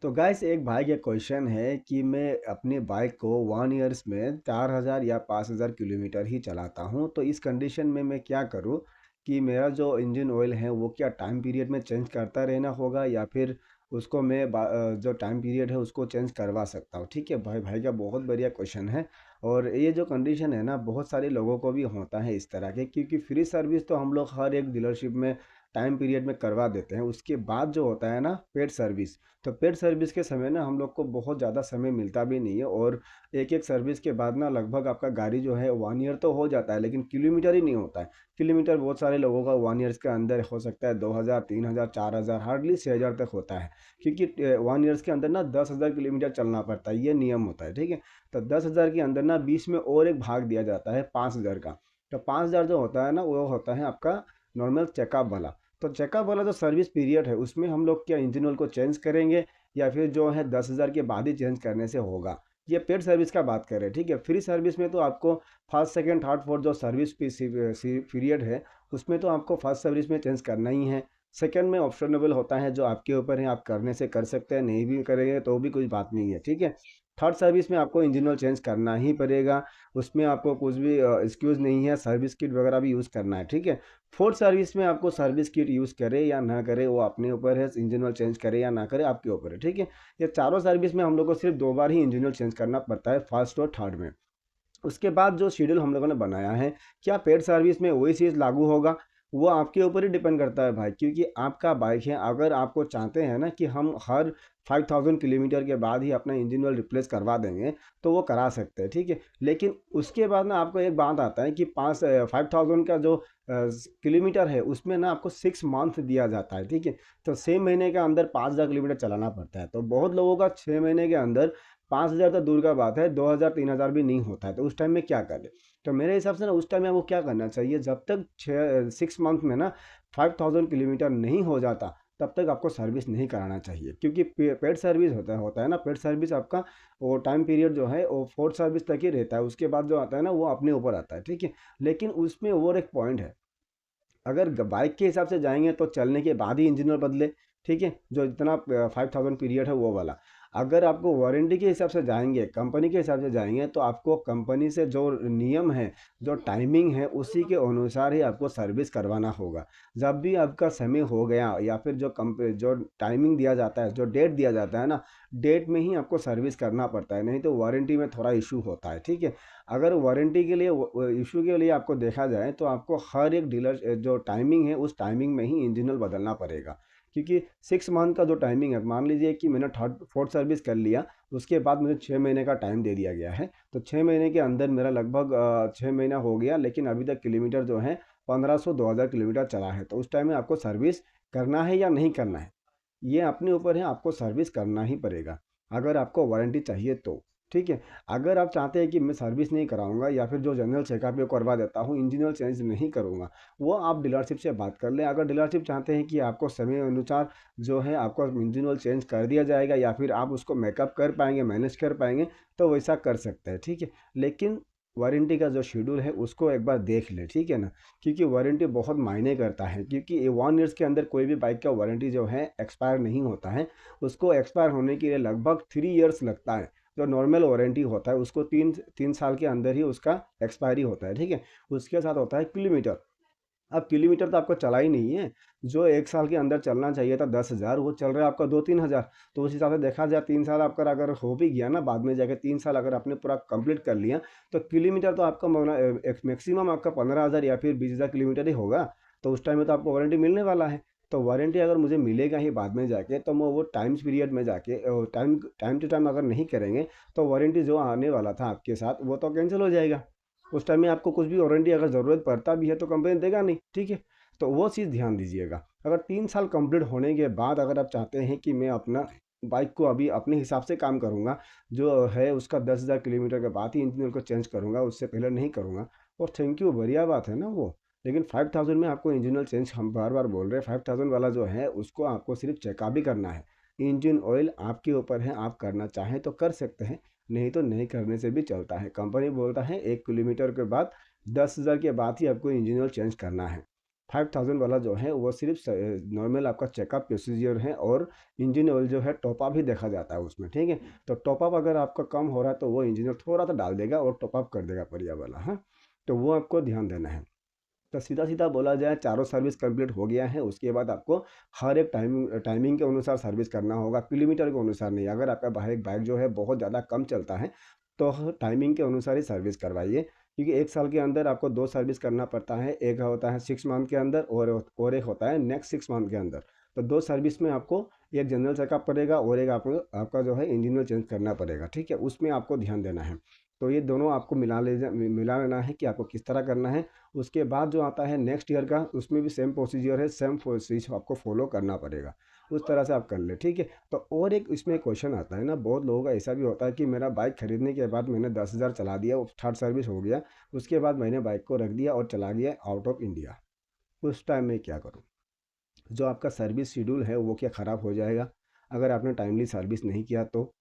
तो गाइस एक भाई का क्वेश्चन है कि मैं अपनी बाइक को 1 ईयर्स में 4000 या 5000 किलोमीटर ही चलाता हूँ। तो इस कंडीशन में मैं क्या करूँ कि मेरा जो इंजन ऑयल है वो क्या टाइम पीरियड में चेंज करता रहना होगा या फिर उसको मैं जो टाइम पीरियड है उसको चेंज करवा सकता हूँ। ठीक है भाई, भाई का बहुत बढ़िया क्वेश्चन है। और ये जो कंडीशन है ना, बहुत सारे लोगों को भी होता है इस तरह के, क्योंकि फ्री सर्विस तो हम लोग हर एक डीलरशिप में टाइम पीरियड में करवा देते हैं। उसके बाद जो होता है ना पेड सर्विस, तो पेड सर्विस के समय ना हम लोग को बहुत ज़्यादा समय मिलता भी नहीं है। और एक एक सर्विस के बाद ना लगभग आपका गाड़ी जो है 1 ईयर तो हो जाता है, लेकिन किलोमीटर ही नहीं होता है। किलोमीटर बहुत सारे लोगों का 1 ईयर्स के अंदर हो सकता है 2000, 3000, 4000, हार्डली 6000 तक होता है। क्योंकि 1 ईयर्स के अंदर ना 10,000 किलोमीटर चलना पड़ता है, ये नियम होता है। ठीक है, तो 10,000 के अंदर ना बीच में और एक भाग दिया जाता है 5,000 का। तो 5,000 जो होता है ना वो होता है आपका नॉर्मल चेकअप वाला। तो चेकअप वाला जो सर्विस पीरियड है उसमें हम लोग क्या इंजन ऑयल को चेंज करेंगे या फिर जो है 10,000 के बाद ही चेंज करने से होगा। ये पेड सर्विस का बात कर रहे हैं। ठीक है, फ्री सर्विस में तो आपको फर्स्ट सेकंड थर्ड फोर्थ जो सर्विस पीरियड है उसमें तो आपको फर्स्ट सर्विस में चेंज करना ही है। सेकंड में ऑप्शनेबल होता है, जो आपके ऊपर है, आप करने से कर सकते हैं, नहीं भी करेंगे तो भी कोई बात नहीं है। ठीक है, थर्ड सर्विस में आपको इंजन ऑयल चेंज करना ही पड़ेगा। उसमें आपको कुछ भी एक्सक्यूज़ नहीं है, सर्विस किट वगैरह भी यूज़ करना है। ठीक है, फोर्थ सर्विस में आपको सर्विस किट यूज़ करे या ना करे वो अपने ऊपर है, इंजन ऑयल चेंज करे या ना करे आपके ऊपर है। ठीक है, ये चारों सर्विस में हम लोग को सिर्फ 2 बार ही इंजन ऑयल चेंज करना पड़ता है, फर्स्ट और थर्ड में। उसके बाद जो शेड्यूल हम लोगों ने बनाया है, क्या पेड सर्विस में वही चीज़ लागू होगा? वो आपके ऊपर ही डिपेंड करता है भाई, क्योंकि आपका बाइक है। अगर आपको चाहते हैं ना कि हम हर 5000 किलोमीटर के बाद ही अपना इंजन ऑयल रिप्लेस करवा देंगे, तो वो करा सकते हैं। ठीक है, लेकिन उसके बाद ना आपको एक बात आता है कि 5000 का जो किलोमीटर है उसमें ना आपको 6 मंथ दिया जाता है। ठीक है, तो 6 महीने के अंदर 5000 किलोमीटर चलाना पड़ता है। तो बहुत लोगों का 6 महीने के अंदर 5,000 तो दूर का बात है, 2,000 3,000 भी नहीं होता है। तो उस टाइम में क्या करें? तो मेरे हिसाब से ना उस टाइम में आपको क्या करना चाहिए, जब तक 6 मंथ में ना 5000 किलोमीटर नहीं हो जाता तब तक आपको सर्विस नहीं कराना चाहिए। क्योंकि पेड सर्विस होता है ना, पेड सर्विस आपका वो टाइम पीरियड जो है वो फोर्थ सर्विस तक ही रहता है। उसके बाद जो आता है ना वो अपने ऊपर आता है। ठीक है, लेकिन उसमें और एक पॉइंट है। अगर बाइक के हिसाब से जाएंगे तो चलने के बाद ही इंजन ऑयल बदले। ठीक है, जो इतना 5000 पीरियड है वो वाला। अगर आपको वारंटी के हिसाब से जाएंगे, कंपनी के हिसाब से जाएंगे, तो आपको कंपनी से जो नियम है, जो टाइमिंग है, उसी के अनुसार ही आपको सर्विस करवाना होगा। जब भी आपका समय हो गया या फिर जो टाइमिंग दिया जाता है, जो डेट दिया जाता है ना, डेट में ही आपको सर्विस करना पड़ता है, नहीं तो वारंटी में थोड़ा इशू होता है। ठीक है, अगर वारंटी के लिए इशू के लिए आपको देखा जाए तो आपको हर एक डीलर जो टाइमिंग है उस टाइमिंग में ही इंजन ऑयल बदलना पड़ेगा। क्योंकि 6 मंथ का जो टाइमिंग है, मान लीजिए कि मैंने थर्ड फोर्थ सर्विस कर लिया, उसके बाद मुझे 6 महीने का टाइम दे दिया गया है। तो 6 महीने के अंदर मेरा लगभग 6 महीना हो गया, लेकिन अभी तक किलोमीटर जो है 1500 2000 किलोमीटर चला है। तो उस टाइम में आपको सर्विस करना है या नहीं करना है, ये अपने ऊपर है, आपको सर्विस करना ही पड़ेगा अगर आपको वारंटी चाहिए तो। ठीक है, अगर आप चाहते हैं कि मैं सर्विस नहीं कराऊंगा या फिर जो जनरल चेकअप ये करवा देता हूँ, इंजन ऑयल चेंज नहीं करूंगा, वो आप डीलरशिप से बात कर लें। अगर डीलरशिप चाहते हैं कि आपको समय अनुसार जो है आपको इंजन ऑयल चेंज कर दिया जाएगा या फिर आप उसको मेकअप कर पाएंगे, मैनेज कर पाएंगे, तो वैसा कर सकते हैं। ठीक है, लेकिन वारंटी का जो शेड्यूल है उसको एक बार देख ले। ठीक है ना, क्योंकि वारंटी बहुत मायने करता है। क्योंकि ये 1 ईयर्स के अंदर कोई भी बाइक का वारंटी जो है एक्सपायर नहीं होता है। उसको एक्सपायर होने के लिए लगभग 3 ईयर्स लगता है। जो नॉर्मल वारंटी होता है उसको तीन तीन साल के अंदर ही उसका एक्सपायरी होता है। ठीक है, उसके साथ होता है किलोमीटर। अब किलोमीटर तो आपको चला ही नहीं है। जो 1 साल के अंदर चलना चाहिए था 10,000, वो चल रहा है आपका 2-3 हज़ार। तो उस हिसाब से देखा जाए 3 साल आपका अगर हो भी गया ना, बाद में जाके 3 साल अगर आपने पूरा कंप्लीट कर लिया, तो किलोमीटर तो आपका मैक्सिमम आपका 15,000 या फिर 20,000 किलोमीटर ही होगा। तो उस टाइम में तो आपको वारंटी मिलने वाला है। तो वारंटी अगर मुझे मिलेगा ही बाद में जाके, तो मैं वो टाइम्स पीरियड में जाके टाइम टाइम टू टाइम अगर नहीं करेंगे, तो वारंटी जो आने वाला था आपके साथ वो तो कैंसिल हो जाएगा। उस टाइम में आपको कुछ भी वारंटी अगर ज़रूरत पड़ता भी है तो कंपनी देगा नहीं। ठीक है, तो वो चीज़ ध्यान दीजिएगा। अगर 3 साल कंप्लीट होने के बाद अगर आप चाहते हैं कि मैं अपना बाइक को अभी अपने हिसाब से काम करूँगा, जो है उसका 10,000 किलोमीटर के बाद ही इंजन ऑयल को चेंज करूँगा, उससे पहले नहीं करूँगा, और थैंक यू, बढ़िया बात है ना वो। लेकिन 5000 में आपको इंजन ऑयल चेंज, हम बार बार बोल रहे हैं, 5000 वाला जो है उसको आपको सिर्फ चेकअप ही करना है। इंजन ऑयल आपके ऊपर है, आप करना चाहें तो कर सकते हैं, नहीं तो नहीं करने से भी चलता है। कंपनी बोलता है 1 किलोमीटर के बाद 10,000 के बाद ही आपको इंजन ऑयल चेंज करना है। 5000 वाला जो है वो सिर्फ नॉर्मल आपका चेकअप प्रोसीजर है, और इंजन ऑयल जो है टॉप अप ही देखा जाता है उसमें, ठीक है। तो टॉप अप अगर आपका कम हो रहा है तो वो इंजीनियर थोड़ा सा डाल देगा और टॉप अप कर देगा बढ़िया वाला, हाँ। तो वो आपको ध्यान देना है। तो सीधा सीधा बोला जाए, चारों सर्विस कंप्लीट हो गया है, उसके बाद आपको हर एक टाइमिंग के अनुसार सर्विस करना होगा, किलोमीटर के अनुसार नहीं। अगर आपका बाइक बाइक जो है बहुत ज़्यादा कम चलता है तो टाइमिंग के अनुसार ही सर्विस करवाइए, क्योंकि एक साल के अंदर आपको दो सर्विस करना पड़ता है। एक होता है 6 मंथ के अंदर, और एक होता है नेक्स्ट 6 मंथ के अंदर। तो दो सर्विस में आपको एक जनरल चेकअप पड़ेगा और एक आपको आपका जो है इंजन ऑयल चेंज करना पड़ेगा, ठीक है। उसमें आपको ध्यान देना है। तो ये दोनों आपको मिला लेना है कि आपको किस तरह करना है। उसके बाद जो आता है नेक्स्ट ईयर का, उसमें भी सेम प्रोसीजर है, सेम प्रोसीजर आपको फॉलो करना पड़ेगा। उस तरह से आप कर ले, ठीक है। तो और एक इसमें क्वेश्चन आता है ना, बहुत लोगों का ऐसा भी होता है कि मेरा बाइक खरीदने के बाद मैंने 10,000 चला दिया, वो थर्ड सर्विस हो गया, उसके बाद मैंने बाइक को रख दिया और चला गया आउट ऑफ इंडिया। उस टाइम में क्या करूँ? जो आपका सर्विस शेड्यूल है वो क्या ख़राब हो जाएगा अगर आपने टाइमली सर्विस नहीं किया तो?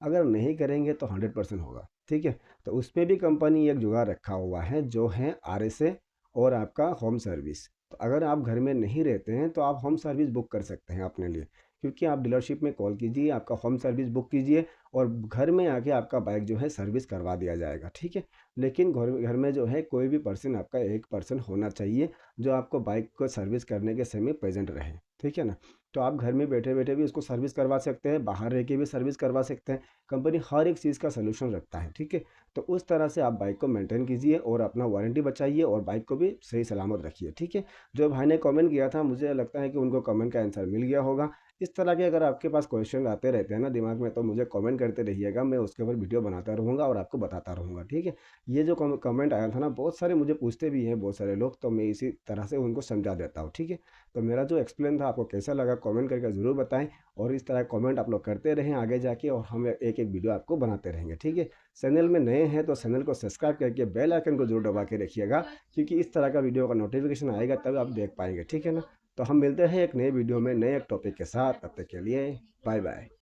अगर नहीं करेंगे तो 100% होगा, ठीक है। तो उसमें भी कंपनी एक जुगाड़ रखा हुआ है, जो है RSA और आपका होम सर्विस। तो अगर आप घर में नहीं रहते हैं तो आप होम सर्विस बुक कर सकते हैं अपने लिए, क्योंकि आप डीलरशिप में कॉल कीजिए, आपका होम सर्विस बुक कीजिए, और घर में आके आपका बाइक जो है सर्विस करवा दिया जाएगा, ठीक है। लेकिन घर घर में जो है कोई भी पर्सन, आपका एक पर्सन होना चाहिए जो आपको बाइक को सर्विस करने के समय प्रेजेंट रहे, ठीक है ना। तो आप घर में बैठे बैठे भी उसको सर्विस करवा सकते हैं, बाहर रह के भी सर्विस करवा सकते हैं। कंपनी हर एक चीज़ का सलूशन रखता है, ठीक है। तो उस तरह से आप बाइक को मेंटेन कीजिए और अपना वारंटी बचाइए और बाइक को भी सही सलामत रखिए, ठीक है। जो भाई ने कमेंट किया था, मुझे लगता है कि उनको कमेंट का आंसर मिल गया होगा। इस तरह के अगर आपके पास क्वेश्चन आते रहते हैं ना दिमाग में, तो मुझे कमेंट करते रहिएगा, मैं उसके ऊपर वीडियो बनाता रहूँगा और आपको बताता रहूँगा, ठीक है। ये जो कमेंट आया था ना, बहुत सारे मुझे पूछते भी हैं बहुत सारे लोग, तो मैं इसी तरह से उनको समझा देता हूँ, ठीक है। तो मेरा जो एक्सप्लेन था आपको कैसा लगा, कमेंट करके ज़रूर बताएं, और इस तरह कमेंट आप लोग करते रहें आगे जाके, और हम एक एक वीडियो आपको बनाते रहेंगे, ठीक है। चैनल में नए हैं तो चैनल को सब्सक्राइब करके बेल आइकन को जरूर दबा के रखिएगा, क्योंकि इस तरह का वीडियो का नोटिफिकेशन आएगा तब आप देख पाएंगे, ठीक है ना। तो हम मिलते हैं एक नए वीडियो में नए एक टॉपिक के साथ, तब तक के लिए बाय बाय।